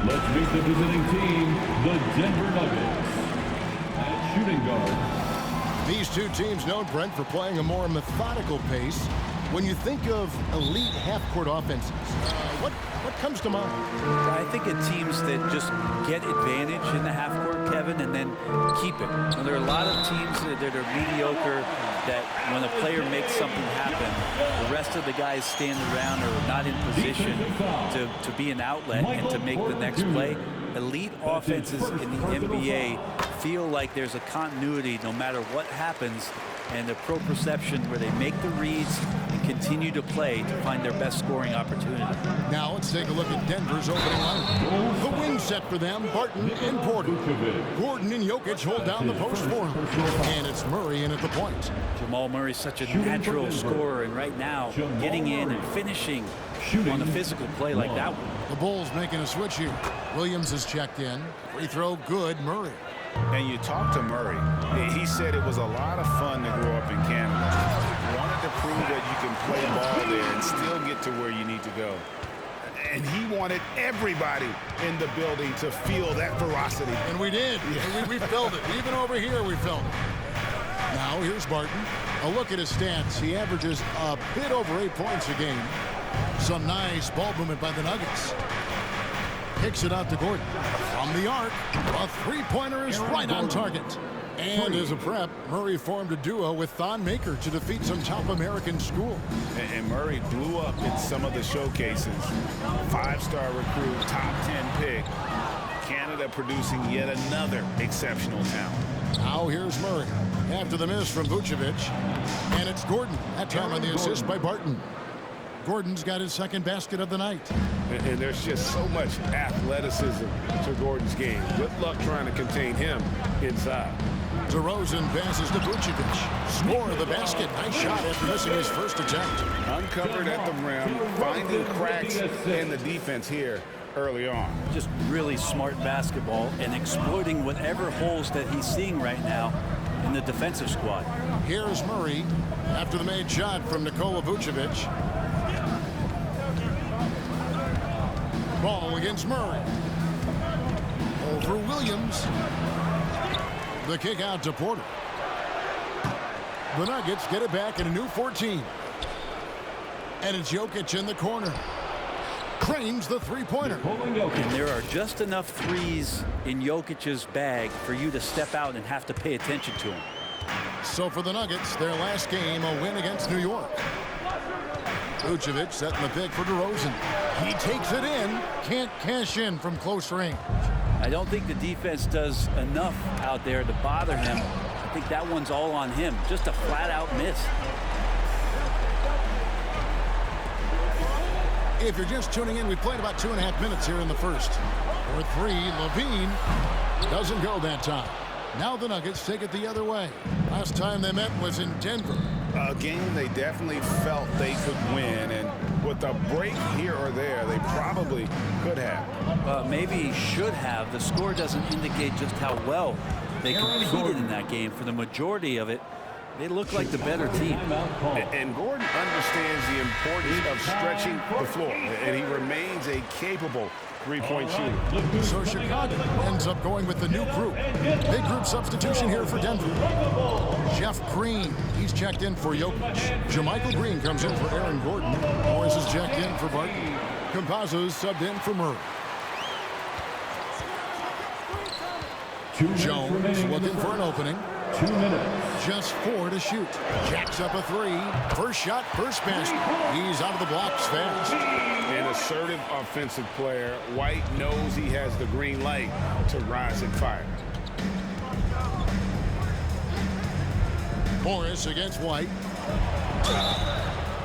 Let's meet the visiting team, the Denver Nuggets. At shooting guard. These two teams known, Brent, for playing a more methodical pace. When you think of elite half-court offenses, what comes to mind? I think of teams that just get advantage in the half-court, Kevin, and then keep it. Now, there are a lot of teams that are mediocre, that when a player makes something happen, the rest of the guys stand around or are not in position to be an outlet and to make the next play. Elite offenses in the NBA feel like there's a continuity no matter what happens, and the pro perception where they make the reads and continue to play to find their best scoring opportunity. Now let's take a look at Denver's opening lineup. The wing set for them, Barton and Porter. Gordon and Jokic hold down the post for him. And it's Murray in at the point. Jamal Murray's such a natural scorer, and right now getting in and finishing on a physical play like that one. The Bulls making a switch here. Williams is checked in. Free throw good, Murray. And you talk to Murray. He said it was a lot of fun to grow up in Canada. Wanted to prove that you can play ball there and still get to where you need to go. And he wanted everybody in the building to feel that ferocity. And we did. Yeah. We felt it. Even over here, we felt it. Now, here's Barton. A look at his stats. He averages a bit over 8 points a game. Some nice ball movement by the Nuggets. Kicks it out to Gordon. From the arc, a three-pointer is right on target. And as a prep, Murray formed a duo with Thon Maker to defeat some top American school. And Murray blew up in some of the showcases. 5-star recruit, top 10 pick. Canada producing yet another exceptional talent. Now here's Murray after the miss from Vucevic. And it's Gordon, that time on the assist by Barton. Gordon's got his second basket of the night. And there's just so much athleticism to Gordon's game. Good luck trying to contain him inside. DeRozan passes to Vucevic. Score the basket. Nice shot after missing his first attempt. Uncovered at the rim, finding cracks in the defense here early on. Just really smart basketball and exploiting whatever holes that he's seeing right now in the defensive squad. Here's Murray after the made shot from Nikola Vucevic. Ball against Murray. Over Williams. The kick out to Porter. The Nuggets get it back in a new 14. And it's Jokic in the corner. Cranes the three-pointer. And there are just enough threes in Jokic's bag for you to step out and have to pay attention to him. So for the Nuggets, their last game, a win against New York. Vucevic setting the pick for DeRozan. He takes it in. Can't cash in from close range. I don't think the defense does enough out there to bother him. I think that one's all on him. Just a flat-out miss. If you're just tuning in, we played about 2.5 minutes here in the first. For three, Levine doesn't go that time. Now the Nuggets take it the other way. Last time they met was in Denver. A game they definitely felt they could win, and with a break here or there, they probably could have. Maybe should have. The score doesn't indicate just how well they competed in that game. For the majority of it, they look like the better team. And Gordon understands the importance of stretching the floor, and he remains a capable three-point shooter. So Chicago ends up going with the new group. Big group substitution here for Denver. Jeff Green, he's checked in for Jokic. JaMychal Green comes in for Aaron Gordon. Morris is checked in for Barton. Campazzo's subbed in for Murray. Jones looking for an opening. 2 minutes. Just 4 to shoot. Jacks up a three. First shot, first basket. He's out of the blocks fast. An assertive offensive player. White knows he has the green light to rise and fire. Morris against White.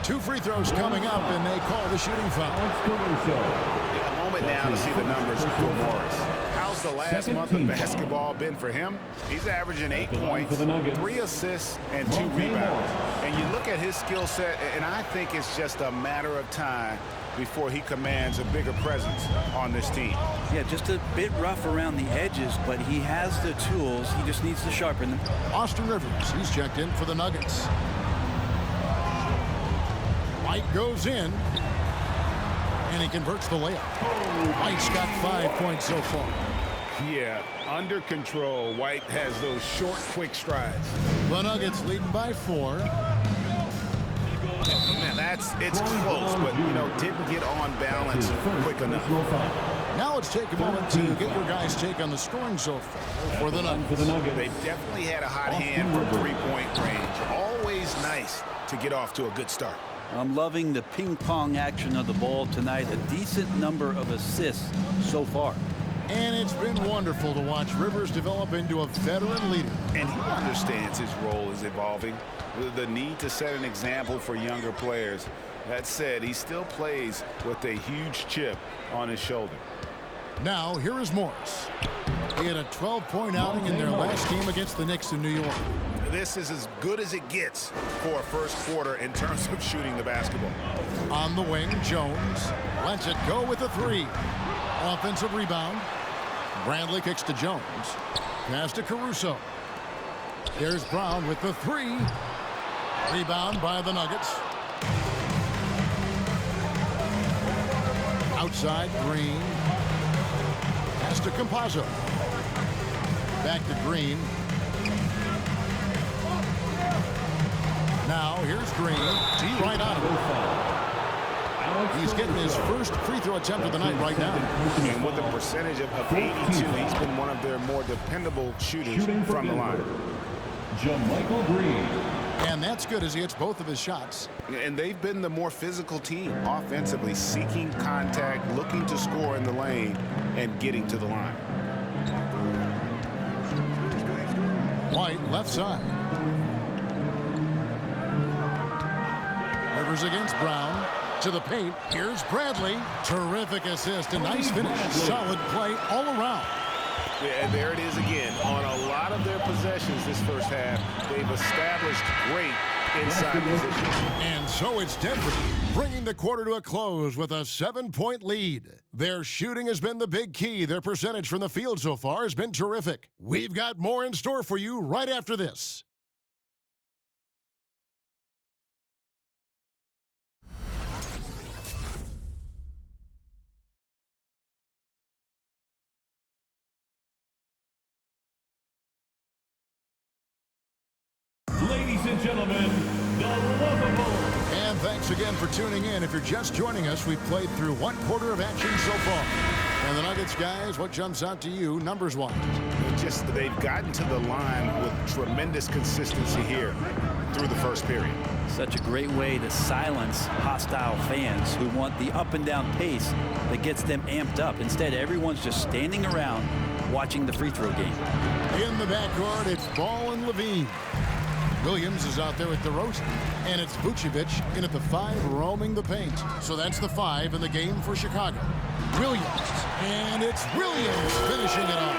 2 free throws coming up, and they call the shooting foul. A moment now to see the numbers for Morris. How's the last month of basketball been for him? He's averaging 8 points, 3 assists, and 2 rebounds. And you look at his skill set, and I think it's just a matter of time before he commands a bigger presence on this team. Yeah, just a bit rough around the edges, but he has the tools. He just needs to sharpen them. Austin Rivers, he's checked in for the Nuggets. White goes in. And he converts the layup. White's got 5 points so far. Yeah, under control. White has those short, quick strides. The Nuggets leading by 4. Man, it's close, but, didn't get on balance quick enough. Now let's take a moment to get your guys' take on the scoring so far for the Nuggets. They definitely had a hot hand from three-point range. Always nice to get off to a good start. I'm loving the ping-pong action of the ball tonight. A decent number of assists so far. And it's been wonderful to watch Rivers develop into a veteran leader. And he understands his role is evolving. The need to set an example for younger players. That said, he still plays with a huge chip on his shoulder. Now, here is Morris. He had a 12-point outing in their last game against the Knicks in New York. This is as good as it gets for a first quarter in terms of shooting the basketball. On the wing, Jones lets it go with a 3. Offensive rebound. Bradley kicks to Jones. Pass to Caruso. There's Brown with the 3. Rebound by the Nuggets. Outside, Green. Pass to Campazzo. Back to Green. Now, here's Green. Deep right on him. He's getting his first free throw attempt of the night right now. And with a percentage of 82, he's been one of their more dependable shooters from the line. JaMychal Green. And that's good as he hits both of his shots. And they've been the more physical team offensively, seeking contact, looking to score in the lane, and getting to the line. White, left side. Rivers against Brown. To the paint. Here's Bradley. Terrific assist. A nice finish. Solid play all around. Yeah, there it is again. On a lot of their possessions this first half, they've established great inside position. And so it's Denver, bringing the quarter to a close with a 7-point lead. Their shooting has been the big key. Their percentage from the field so far has been terrific. We've got more in store for you right after this. Ladies and gentlemen, the lovable. And thanks again for tuning in. If you're just joining us, we've played through 1 quarter of action so far. And the Nuggets, guys, what jumps out to you numbers-wise? Just they've gotten to the line with tremendous consistency here through the first period. Such a great way to silence hostile fans who want the up and down pace that gets them amped up. Instead, everyone's just standing around watching the free throw game. In the backcourt, it's Ball and Levine. Williams is out there at the roast, and it's Vucevic in at the 5 roaming the paint. So that's the 5 in the game for Chicago. Williams, and it's Williams finishing it off.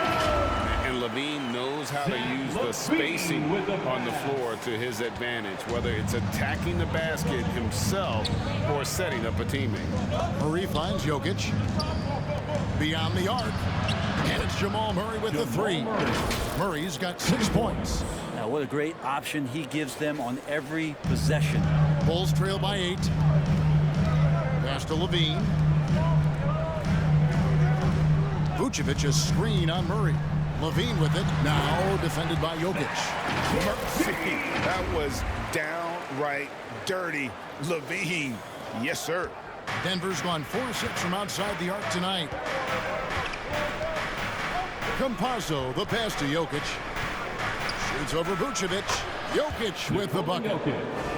And Levine knows how to use the spacing on the floor to his advantage, whether it's attacking the basket himself or setting up a teammate. Murray finds Jokic. Beyond the arc. And it's Jamal Murray with the 3. Murray's got 6 points. Now, what a great option he gives them on every possession. Bulls trail by 8. Pass to Levine. Vucevic a screen on Murray. Levine with it. Now defended by Jokic. Mercy. That was downright dirty. Levine. Yes, sir. Denver's gone 4-6 from outside the arc tonight. Campazzo, the pass to Jokic. Shoots over Vucevic. Jokic with the bucket.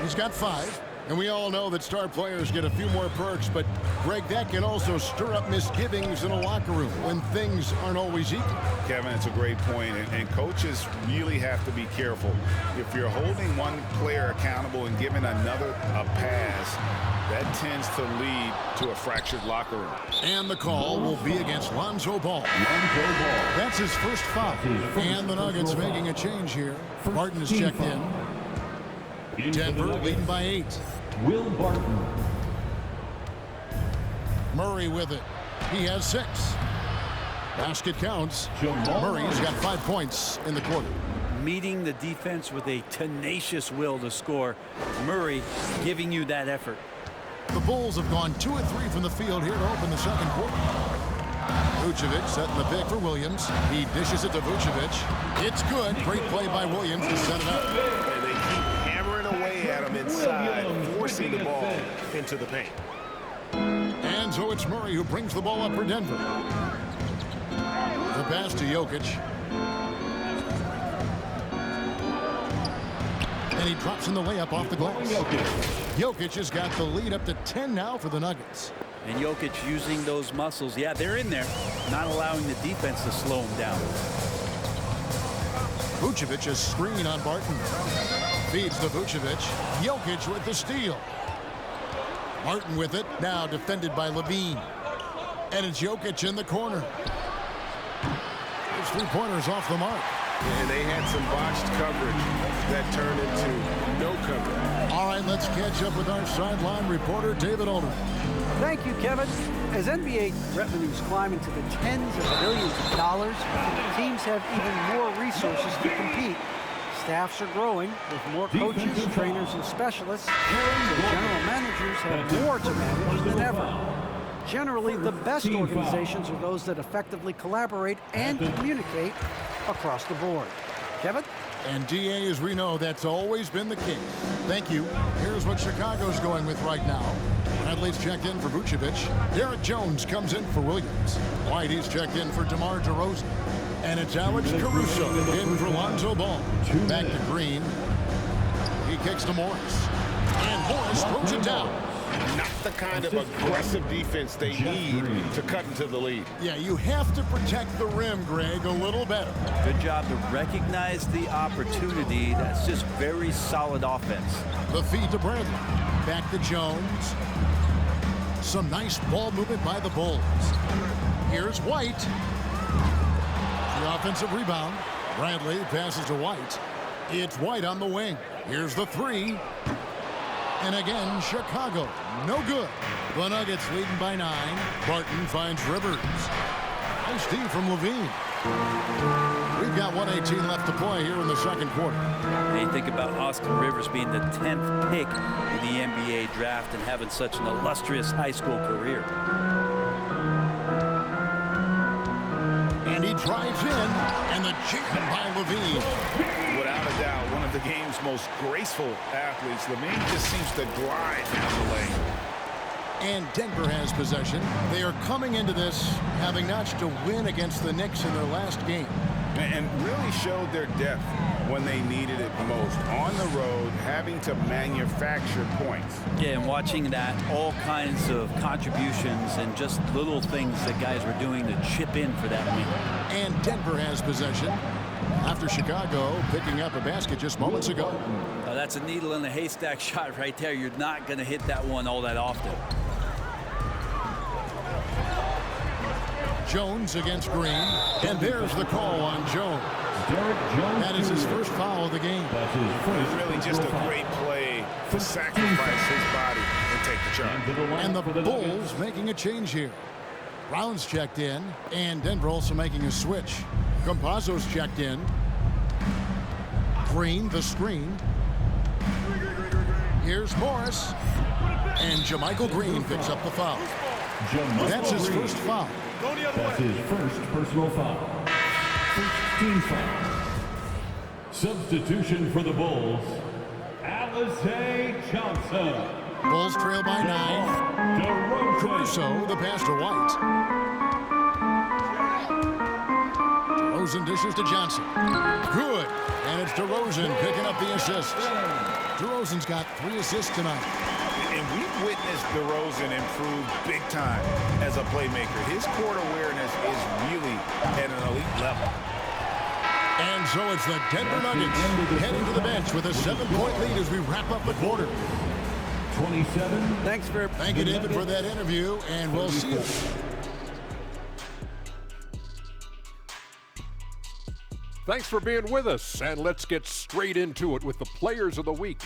He's got 5. And we all know that star players get a few more perks, but, Greg, that can also stir up misgivings in a locker room when things aren't always equal. Kevin, it's a great point, and coaches really have to be careful. If you're holding one player accountable and giving another a pass, that tends to lead to a fractured locker room. And the call will be against Lonzo Ball. That's his first foul. And the Nuggets making a change here. Martin is checked in. Denver leading by 8. Will Barton. Murray with it. He has 6. Basket counts. Murray's got 5 points in the quarter. Meeting the defense with a tenacious will to score. Murray giving you that effort. The Bulls have gone 2 of 3 from the field here to open the second quarter. Vucevic setting the pick for Williams. He dishes it to Vucevic. It's good. Great play by Williams to set it up. And they keep hammering away at him inside, forcing the ball into the paint. And so it's Murray who brings the ball up for Denver. The pass to Jokic. And he drops in the layup off the glass. Jokic has got the lead up to 10 now for the Nuggets. And Jokic using those muscles. Yeah, they're in there. Not allowing the defense to slow him down. Vucevic a screen on Barton. Feeds to Vucevic. Jokic with the steal. Martin with it. Now defended by Levine. And it's Jokic in the corner. His 3-pointers off the mark. And they had some botched coverage that turned into no coverage. All right, let's catch up with our sideline reporter, David Older. Thank you, Kevin. As NBA revenues climb into the tens of billions of dollars, teams have even more resources to compete. Staffs are growing with more coaches, trainers, and specialists. General managers have more to manage than ever. Generally, the best organizations are those that effectively collaborate and communicate across the board. Kevin? And DA, as we know, that's always been the case. Thank you. Here's what Chicago's going with right now. Bradley's checked in for Vucevic. Derek Jones comes in for Williams. Whitey's checked in for DeMar DeRozan. And it's Alex Caruso in for Lonzo Ball. Back to Green. He kicks to Morris. And Morris throws it down. Not the kind of aggressive defense they need to cut into the lead. Yeah, you have to protect the rim, Greg, a little better. Good job to recognize the opportunity. That's just very solid offense. The feed to Bradley. Back to Jones. Some nice ball movement by the Bulls. Here's White. The offensive rebound. Bradley passes to White. It's White on the wing. Here's the 3. And again, Chicago, no good. The Nuggets leading by 9. Barton finds Rivers. Nice D from Levine. We've got 1:18 left to play here in the second quarter. They think about Austin Rivers being the 10th pick in the NBA draft and having such an illustrious high school career. And he drives in, and the jam by Levine. Without a doubt, one of the game's most graceful athletes. Levine just seems to glide down the lane. And Denver has possession. They are coming into this having notched a win against the Knicks in their last game. And really showed their depth when they needed it most. On the road, having to manufacture points. Yeah, and watching that, all kinds of contributions and just little things that guys were doing to chip in for that win. And Denver has possession after Chicago picking up a basket just moments ago. That's a needle in the haystack shot right there. You're not going to hit that one all that often. Jones against Green, and there's the call on Jones. That is his first foul of the game. It's really just a great play to sacrifice his body and take the charge. And the Bulls making a change here. Brown's checked in, and Denver also making a switch. Campazzo's checked in. Green, the screen. Here's Morris. And JaMychal Green picks up the foul. That's his first foul. That's his first personal foul. First team foul. Substitution for the Bulls, Alize Johnson. Bulls trail by 9. Caruso, the pass to White. DeRozan dishes to Johnson. Good. And it's DeRozan picking up the assist. DeRozan's got 3 assists tonight. And we've witnessed DeRozan improve big time as a playmaker. His court awareness is really at an elite level. And so it's the Denver Nuggets heading to the bench with a 7-point lead as we wrap up the quarter. 27. Thank you, David, for that interview, and we'll see you. Thanks for being with us, and let's get straight into it with the Players of the Week.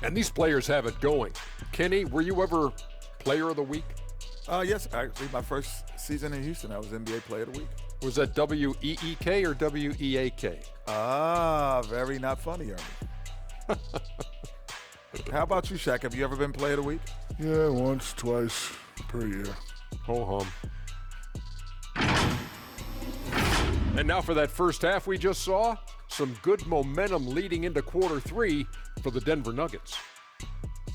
And these players have it going. Kenny, were you ever Player of the Week? Yes, actually, my first season in Houston, I was NBA Player of the Week. Was that W-E-E-K or W-E-A-K? Very not funny, Ernie. How about you, Shaq? Have you ever been player of the week? Yeah, once, twice per year. Ho hum. And now for that first half we just saw, some good momentum leading into quarter 3 for the Denver Nuggets.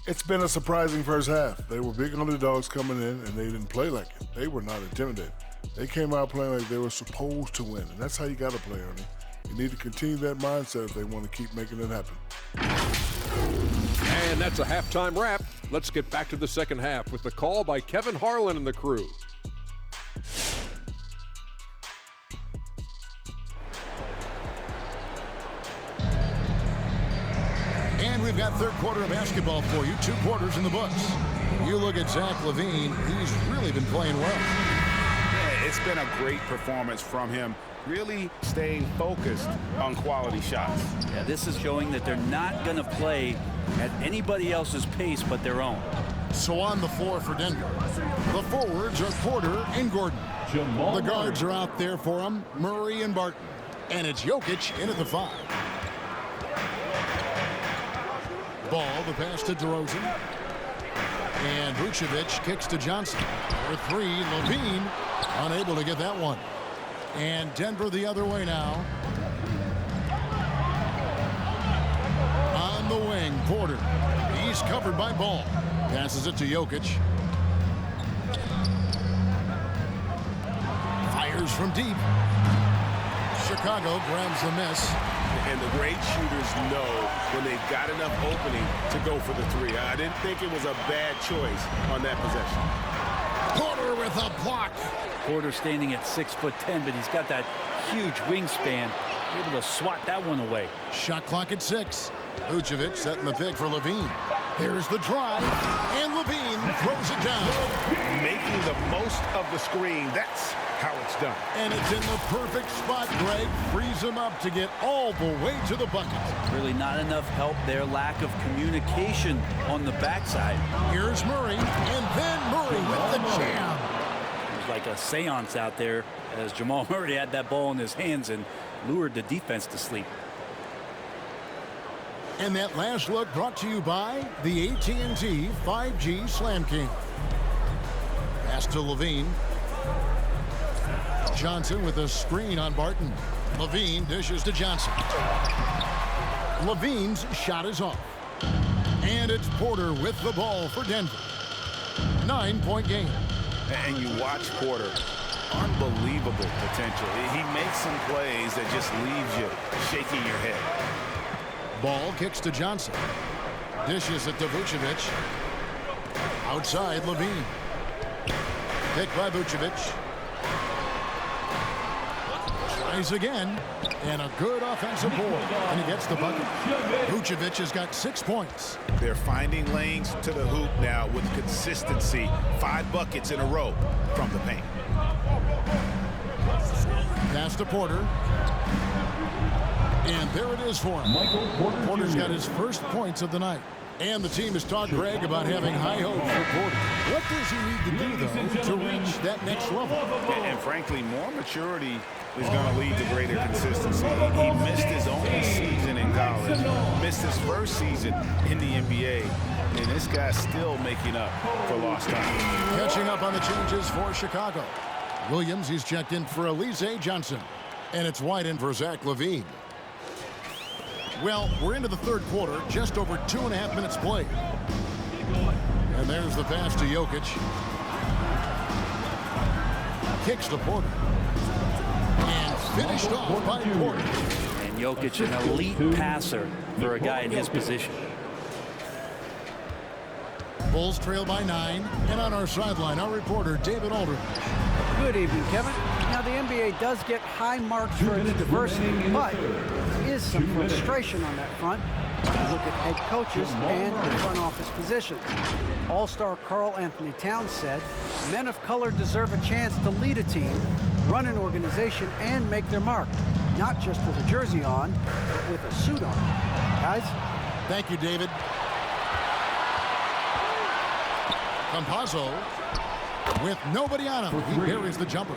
It's been a surprising first half. They were big underdogs coming in, and they didn't play like it. They were not intimidated. They came out playing like they were supposed to win, and that's how you got to play, Ernie. You need to continue that mindset if they want to keep making it happen. And that's a halftime wrap. Let's get back to the second half with the call by Kevin Harlan and the crew. And we've got third quarter of basketball for you. 2 quarters in the books. You look at Zach LaVine. He's really been playing well. Yeah, it's been a great performance from him. Really staying focused on quality shots. Yeah, this is showing that they're not going to play at anybody else's pace but their own. So on the floor for Denver, the forwards are Porter and Gordon. The guards are out there for them, Murray and Barton. And it's Jokic in at the 5. Ball, the pass to DeRozan. And Vucevic kicks to Johnson. For 3, LaVine unable to get that one. And Denver the other way now. On the wing, Porter. He's covered by Ball. Passes it to Jokic. Fires from deep. Chicago grabs the miss. And the great shooters know when they've got enough opening to go for the 3. I didn't think it was a bad choice on that possession. Porter with a block. Porter standing at 6'10", but he's got that huge wingspan, able to swat that one away. Shot clock at 6. Vucevic setting the pick for LaVine. There's the drive, and LaVine throws it down. Making the most of the screen. That's how it's done. And it's in the perfect spot, Greg. Frees him up to get all the way to the bucket. Really not enough help there. Lack of communication on the backside. Here's Murray, and then Murray with the jam. It was like a seance out there as Jamal Murray had that ball in his hands and lured the defense to sleep. And that last look brought to you by the AT&T 5G Slam King. Pass to LaVine. Johnson with a screen on Barton. LaVine dishes to Johnson. LaVine's shot is off. And it's Porter with the ball for Denver. 9-point game. And you watch Porter. Unbelievable potential. He makes some plays that just leaves you shaking your head. Ball kicks to Johnson. Dishes it to Vucevic. Outside, LaVine. Picked by Vucevic. Tries again. And a good offensive board. And he gets the bucket. Vucevic has got 6 points. They're finding lanes to the hoop now with consistency. 5 buckets in a row from the paint. Pass to Porter. And there it is for him. Porter's got his first points of the night. And the team has talked Greg about having high hopes for Porter. What does he need to do, though, to reach that next level? And frankly, more maturity is going to lead to greater consistency. He missed his only season in college, missed his first season in the NBA, and this guy's still making up for lost time. Catching up on the changes for Chicago. Williams, he's checked in for Elise Johnson. And it's White in for Zach LaVine. Well, we're into the third quarter, just over 2.5 minutes played. And there's the pass to Jokic. Kicks to Porter. And finished off by Porter. And Jokic, an elite passer for a guy in his position. Bulls trail by 9. And on our sideline, our reporter, David Aldridge. Good evening, Kevin. Now, the NBA does get high marks for its diversity, but there is some frustration on that front. Look at head coaches and the front office positions. All-star Karl Anthony Towns said, men of color deserve a chance to lead a team, run an organization, and make their mark, not just with a jersey on, but with a suit on. Guys? Thank you, David. Campazzo with nobody on him. He buries the jumper.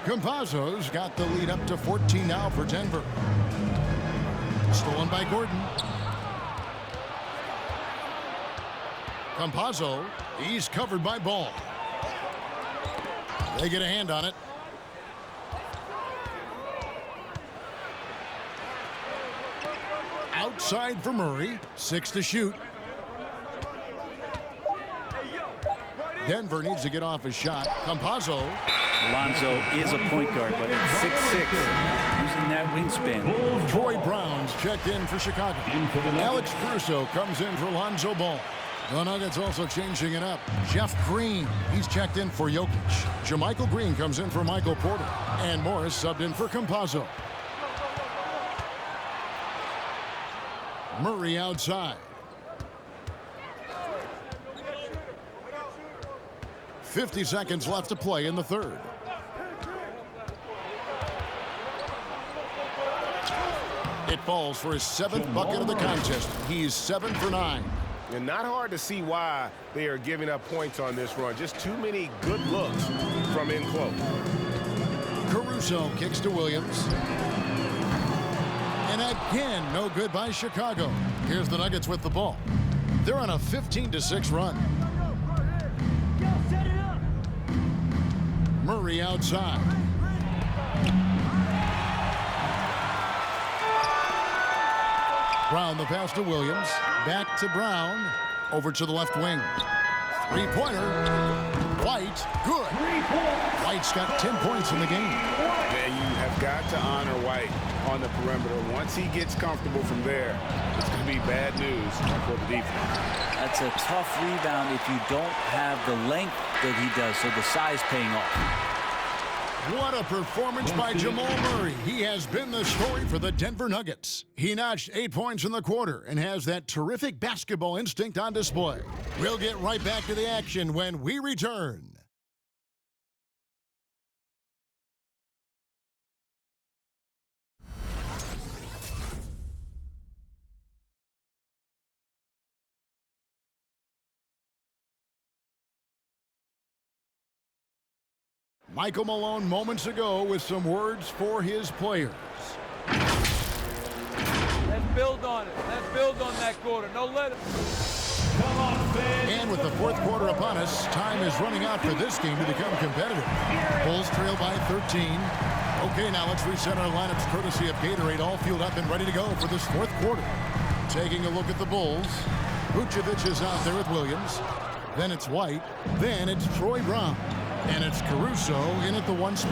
Campazzo's got the lead up to 14 now for Denver. Stolen by Gordon. Campazzo, he's covered by Ball. They get a hand on it. Outside for Murray. 6 to shoot. Denver needs to get off his shot. Campazzo. Alonzo is a point guard, but at 6'6", using that wingspan. Troy Brown's checked in for Chicago. Alex Caruso comes in for Lonzo Ball. The Nuggets also changing it up. Jeff Green, he's checked in for Jokic. JaMychal Green comes in for Michael Porter. And Morris subbed in for Campazzo. Murray outside. 50 seconds left to play in the third. It falls for his 7th bucket of the contest. He's 7 for 9. And not hard to see why they are giving up points on this run. Just too many good looks from in close. Caruso kicks to Williams. And again, no good by Chicago. Here's the Nuggets with the ball. They're on a 15-6 run. Murray outside. Brown the pass to Williams. Back to Brown. Over to the left wing. Three-pointer. White. Good. White's got 10 points in the game. And you have got to honor White on the perimeter. Once he gets comfortable from there, it's going to be bad news for the defense. That's a tough rebound if you don't have the length that he does, so the size paying off. What a performance by Jamal Murray. He has been the story for the Denver Nuggets. He notched 8 points in the quarter and has that terrific basketball instinct on display. We'll get right back to the action when we return. Michael Malone moments ago with some words for his players. Let's build on it. Let's build on that quarter. No let it. And with the fourth quarter upon us, time is running out for this game to become competitive. Bulls trail by 13. Okay, now let's reset our lineups courtesy of Gatorade, all fueled up and ready to go for this fourth quarter. Taking a look at the Bulls. Vucevic is out there with Williams. Then it's White. Then it's Troy Brown. And it's Caruso in at the 1 spot.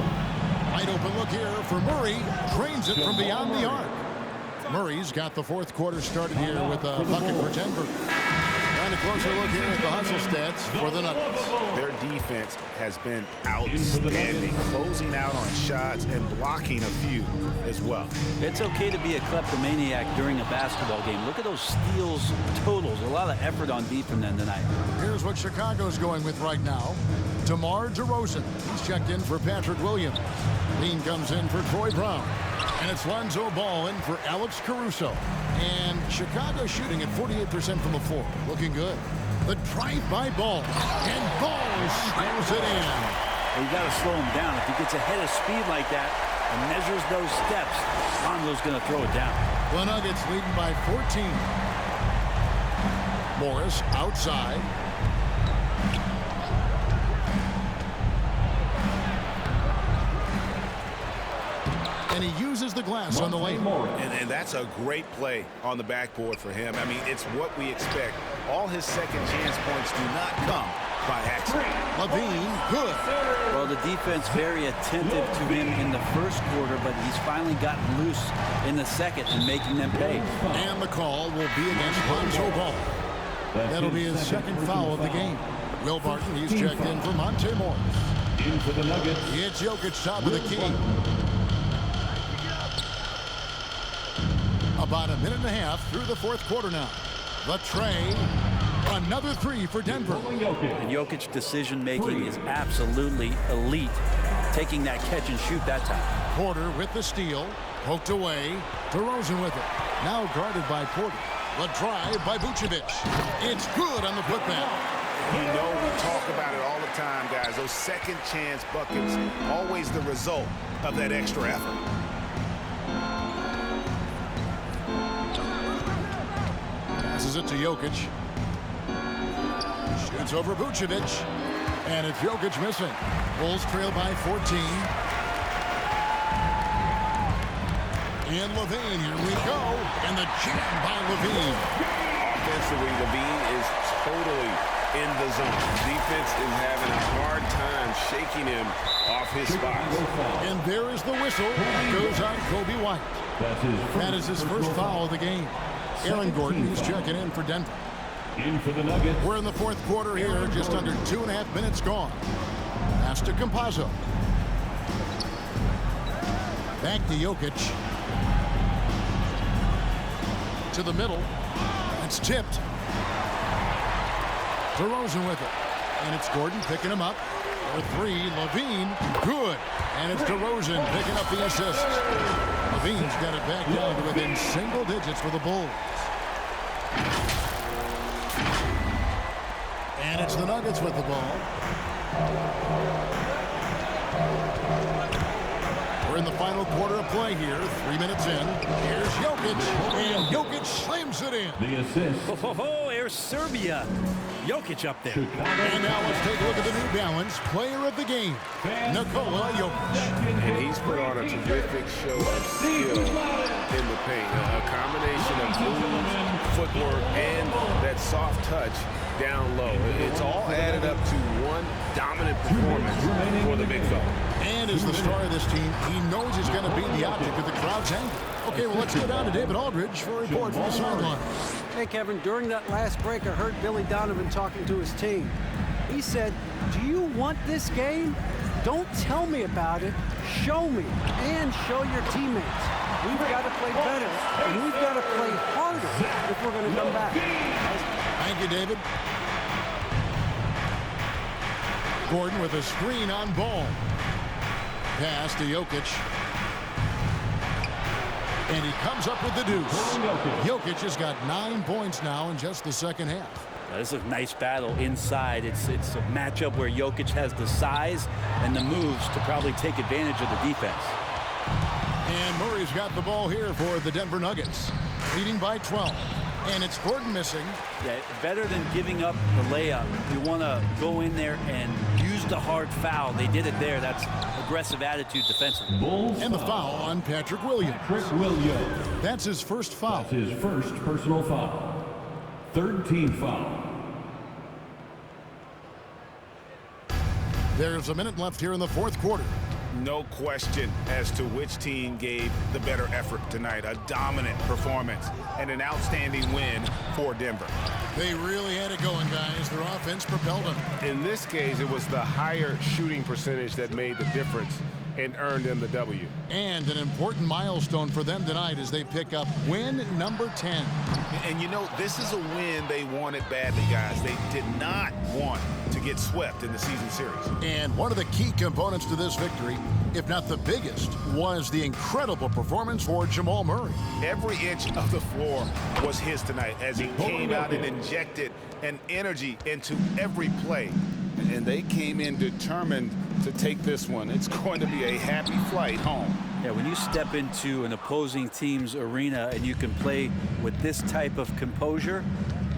Wide open look here for Murray. Drains it from beyond the arc. Murray's got the fourth quarter started here with a bucket for Denver. And a closer look here at the hustle stats for the Nuggets. Their defense has been outstanding, closing out on shots and blocking a few as well. It's okay to be a kleptomaniac during a basketball game. Look at those steals totals. A lot of effort on deep from them tonight. Here's what Chicago's going with right now. DeMar DeRozan. He's checked in for Patrick Williams. Lean comes in for Troy Brown. And it's Lonzo Ball in for Alex Caruso. And Chicago shooting at 48% from the floor. Looking good. The drive by Ball. And Ball slams it in. You got to slow him down. If he gets ahead of speed like that and measures those steps, Lonzo's going to throw it down. The Nuggets leading by 14. Morris outside. And he uses the glass on the lane. And that's a great play on the backboard for him. I mean, it's what we expect. All his second chance points do not come by accident. Levine, good. Well, the defense very attentive to him in the first quarter, but he's finally gotten loose in the second and making them pay. And the call will be against Lonzo Ball. That'll be his second foul of the game. Will Barton, he's checked in for Monte Morris. Into the Nuggets. It's Jokic top of the key. About a minute and a half through the fourth quarter now. The tray. Another three for Denver. And Jokic's decision-making is absolutely elite. Taking that catch and shoot that time. Porter with the steal. Poked away. DeRozan with it. Now guarded by Porter. The drive by Vucevic. It's good on the putback. You know, we talk about it all the time, guys. Those second chance buckets, always the result of that extra effort. Passes it to Jokic. Shoots over Vucevic. And it's Jokic missing. Bulls trail by 14. And LaVine, here we go. And the jam by LaVine. Offensively, LaVine is totally in the zone. Defense is having a hard time shaking him off his spots. And there is the whistle. Goes on Kobe White. That is his first foul of the game. Aaron Gordon is checking in for Denver. In for the Nuggets. We're in the fourth quarter here, just under 2.5 minutes gone. Pass to Campazzo. Back to Jokic. To the middle. It's tipped. DeRozan with it. And it's Gordon picking him up. For three, LaVine, good. And it's DeRozan picking up the assist. LaVine's got it back down to within single digits for the Bulls. And it's the Nuggets with the ball. We're in the final quarter of play here. 3 minutes in. Here's Jokic. And Jokic slams it in. The assist. Here's Serbia. Jokic up there. And now let's take a look at the New Balance player of the game, Nikola Jokic. And he's put on a terrific show of skill in the paint. A combination of moves, footwork, and that soft touch down low. It's all added up to one dominant performance for the big fella. And as the star of this team, he knows he's going to be the object of the crowd's anger. Okay, well, let's go down to David Aldridge for a report from the sideline. Hey, Kevin, during that last break, I heard Billy Donovan talking to his team. He said, do you want this game? Don't tell me about it. Show me and show your teammates. We've got to play better, and we've got to play harder if we're going to come back. Thank you, David. Gordon with a screen on ball. Pass to Jokic. And he comes up with the deuce. Jokic has got 9 points now in just the second half. This is a nice battle inside. It's a matchup where Jokic has the size and the moves to probably take advantage of the defense. And Murray's got the ball here for the Denver Nuggets, leading by 12. And it's Gordon missing. Yeah, better than giving up the layup. You want to go in there and use the hard foul. They did it there. That's aggressive attitude defensively. And the foul on Patrick Williams. That's his first foul. That's his first personal foul. Third team foul. There's a minute left here in the fourth quarter. No question as to which team gave the better effort tonight. A dominant performance and an outstanding win for Denver. They really had it going, guys. Their offense propelled them. In this case, it was the higher shooting percentage that made the difference and earned them the W. And an important milestone for them tonight as they pick up win number 10. And you know, this is a win they wanted badly, guys. They did not want to get swept in the season series. And one of the key components to this victory, if not the biggest, was the incredible performance for Jamal Murray. Every inch of the floor was his tonight as he came out and injected an energy into every play. And they came in determined to take this one. It's going to be a happy flight home. Yeah, when you step into an opposing team's arena and you can play with this type of composure,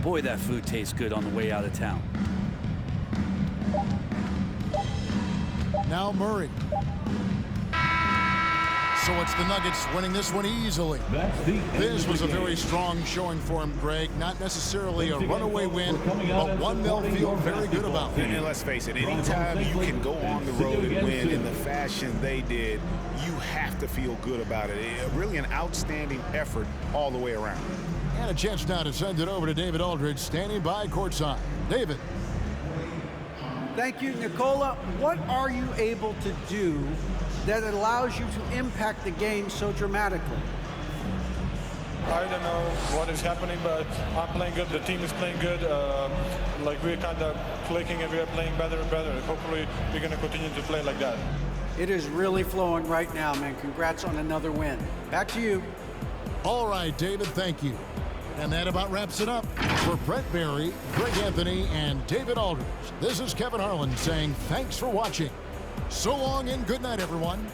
boy, that food tastes good on the way out of town. Now Murray. So it's the Nuggets winning this one easily. This was a very strong showing for him, Greg. Not necessarily a runaway win, but one they'll feel very good about. And let's face it, anytime you can go on the road and win in the fashion they did, you have to feel good about it. Really an outstanding effort all the way around. And a chance now to send it over to David Aldridge, standing by courtside. David. Thank you, Nikola. What are you able to do that allows you to impact the game so dramatically? I don't know what is happening, but I'm playing good. The team is playing good. Like we're kind of clicking and we're playing better and better. Hopefully we're going to continue to play like that. It is really flowing right now, man. Congrats on another win. Back to you. All right, David, thank you. And that about wraps it up. For Brett Barry, Greg Anthony, and David Aldridge, this is Kevin Harlan saying thanks for watching. So long and good night, everyone.